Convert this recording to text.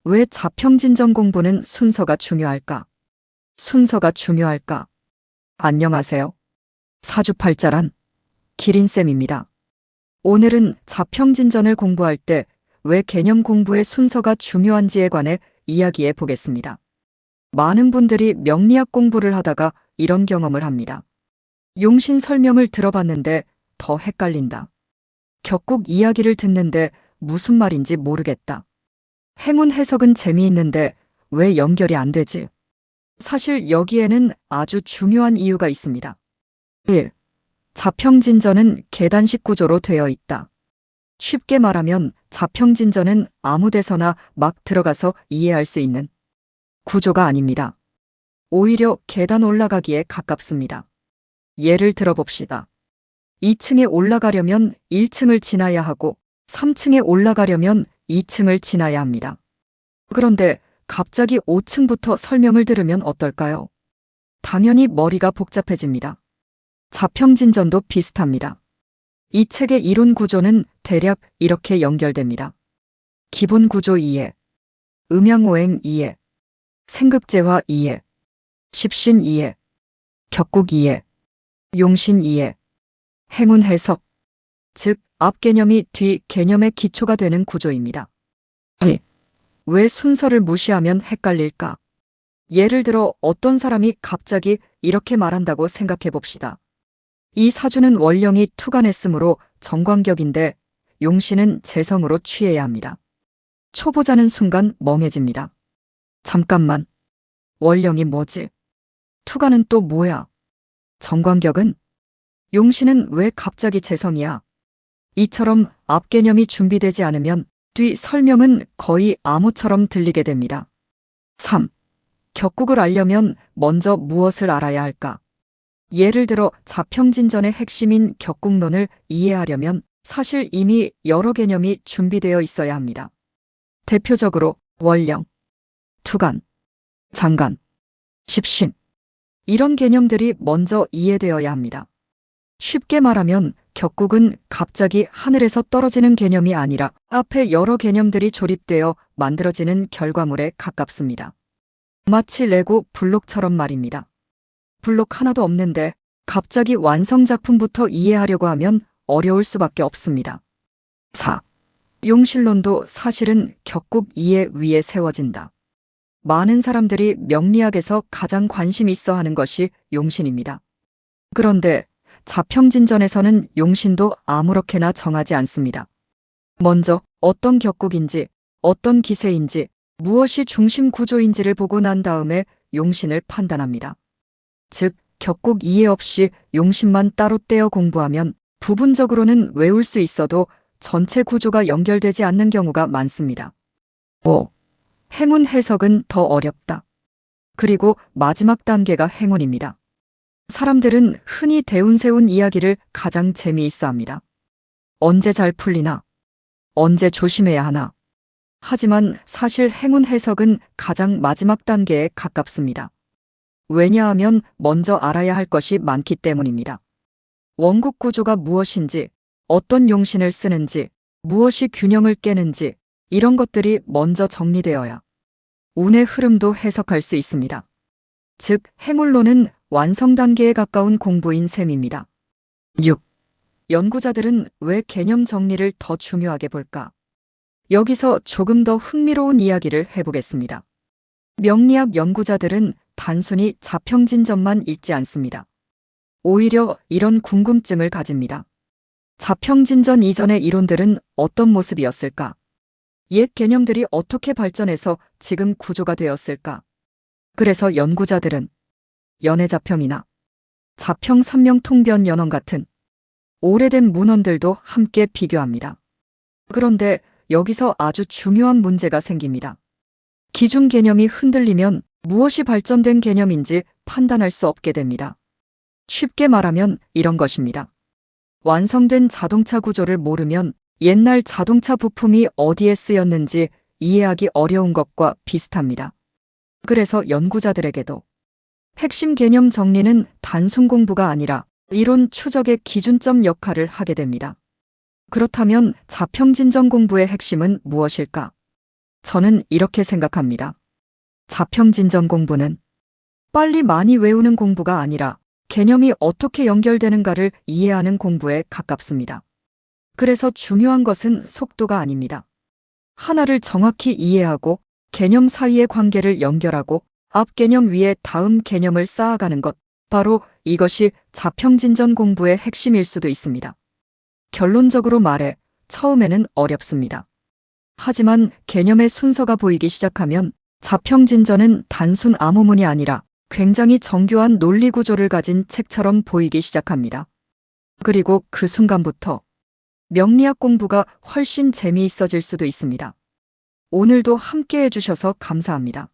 왜 자평진전 공부는 순서가 중요할까? 순서가 중요할까? 안녕하세요. 사주팔자란 기린쌤입니다. 오늘은 자평진전을 공부할 때 왜 개념 공부의 순서가 중요한지에 관해 이야기해 보겠습니다. 많은 분들이 명리학 공부를 하다가 이런 경험을 합니다. 용신 설명을 들어봤는데 더 헷갈린다. 격국 이야기를 듣는데 무슨 말인지 모르겠다. 행운 해석은 재미있는데 왜 연결이 안 되지? 사실 여기에는 아주 중요한 이유가 있습니다. 1. 자평진전은 계단식 구조로 되어 있다. 쉽게 말하면 자평진전은 아무 데서나 막 들어가서 이해할 수 있는 구조가 아닙니다. 오히려 계단 올라가기에 가깝습니다. 예를 들어봅시다. 2층에 올라가려면 1층을 지나야 하고 3층에 올라가려면 2층을 지나야 합니다. 그런데 갑자기 5층부터 설명을 들으면 어떨까요? 당연히 머리가 복잡해집니다. 자평진전도 비슷합니다. 이 책의 이론 구조는 대략 이렇게 연결됩니다. 기본 구조 이해, 음양오행 이해, 생극재화 이해, 십신 이해, 격국 이해, 용신 이해, 행운 해석, 즉 앞 개념이 뒤 개념의 기초가 되는 구조입니다. 왜 순서를 무시하면 헷갈릴까? 예를 들어 어떤 사람이 갑자기 이렇게 말한다고 생각해 봅시다. 이 사주는 월령이 투간했으므로 정관격인데 용신은 재성으로 취해야 합니다. 초보자는 순간 멍해집니다. 잠깐만. 월령이 뭐지? 투간은 또 뭐야? 정관격은? 용신은 왜 갑자기 재성이야? 이처럼 앞 개념이 준비되지 않으면 뒤 설명은 거의 암호처럼 들리게 됩니다. 3. 격국을 알려면 먼저 무엇을 알아야 할까? 예를 들어 자평진전의 핵심인 격국론을 이해하려면 사실 이미 여러 개념이 준비되어 있어야 합니다. 대표적으로 월령, 투간, 장간, 십신 이런 개념들이 먼저 이해되어야 합니다. 쉽게 말하면 격국은 갑자기 하늘에서 떨어지는 개념이 아니라 앞에 여러 개념들이 조립되어 만들어지는 결과물에 가깝습니다. 마치 레고 블록처럼 말입니다. 블록 하나도 없는데 갑자기 완성작품부터 이해하려고 하면 어려울 수밖에 없습니다. 4. 용신론도 사실은 격국 이해 위에 세워진다. 많은 사람들이 명리학에서 가장 관심 있어 하는 것이 용신입니다. 그런데 자평진전에서는 용신도 아무렇게나 정하지 않습니다. 먼저 어떤 격국인지, 어떤 기세인지, 무엇이 중심 구조인지를 보고 난 다음에 용신을 판단합니다. 즉, 격국 이해 없이 용신만 따로 떼어 공부하면 부분적으로는 외울 수 있어도 전체 구조가 연결되지 않는 경우가 많습니다. 5. 행운 해석은 더 어렵다. 그리고 마지막 단계가 행운입니다. 사람들은 흔히 대운세운 이야기를 가장 재미있어 합니다. 언제 잘 풀리나? 언제 조심해야 하나? 하지만 사실 행운 해석은 가장 마지막 단계에 가깝습니다. 왜냐하면 먼저 알아야 할 것이 많기 때문입니다. 원국 구조가 무엇인지, 어떤 용신을 쓰는지, 무엇이 균형을 깨는지 이런 것들이 먼저 정리되어야 운의 흐름도 해석할 수 있습니다. 즉, 행운론은 완성 단계에 가까운 공부인 셈입니다. 6. 연구자들은 왜 개념 정리를 더 중요하게 볼까? 여기서 조금 더 흥미로운 이야기를 해보겠습니다. 명리학 연구자들은 단순히 자평진전만 읽지 않습니다. 오히려 이런 궁금증을 가집니다. 자평진전 이전의 이론들은 어떤 모습이었을까? 옛 개념들이 어떻게 발전해서 지금 구조가 되었을까? 그래서 연구자들은 연해자평이나 자평삼명통변연원 같은 오래된 문헌들도 함께 비교합니다. 그런데 여기서 아주 중요한 문제가 생깁니다. 기준 개념이 흔들리면 무엇이 발전된 개념인지 판단할 수 없게 됩니다. 쉽게 말하면 이런 것입니다. 완성된 자동차 구조를 모르면 옛날 자동차 부품이 어디에 쓰였는지 이해하기 어려운 것과 비슷합니다. 그래서 연구자들에게도 핵심 개념 정리는 단순 공부가 아니라 이론 추적의 기준점 역할을 하게 됩니다. 그렇다면 자평진전 공부의 핵심은 무엇일까? 저는 이렇게 생각합니다. 자평진전 공부는 빨리 많이 외우는 공부가 아니라 개념이 어떻게 연결되는가를 이해하는 공부에 가깝습니다. 그래서 중요한 것은 속도가 아닙니다. 하나를 정확히 이해하고 개념 사이의 관계를 연결하고 앞 개념 위에 다음 개념을 쌓아가는 것, 바로 이것이 자평진전 공부의 핵심일 수도 있습니다. 결론적으로 말해 처음에는 어렵습니다. 하지만 개념의 순서가 보이기 시작하면 자평진전은 단순 암호문이 아니라 굉장히 정교한 논리 구조를 가진 책처럼 보이기 시작합니다. 그리고 그 순간부터 명리학 공부가 훨씬 재미있어질 수도 있습니다. 오늘도 함께 해주셔서 감사합니다.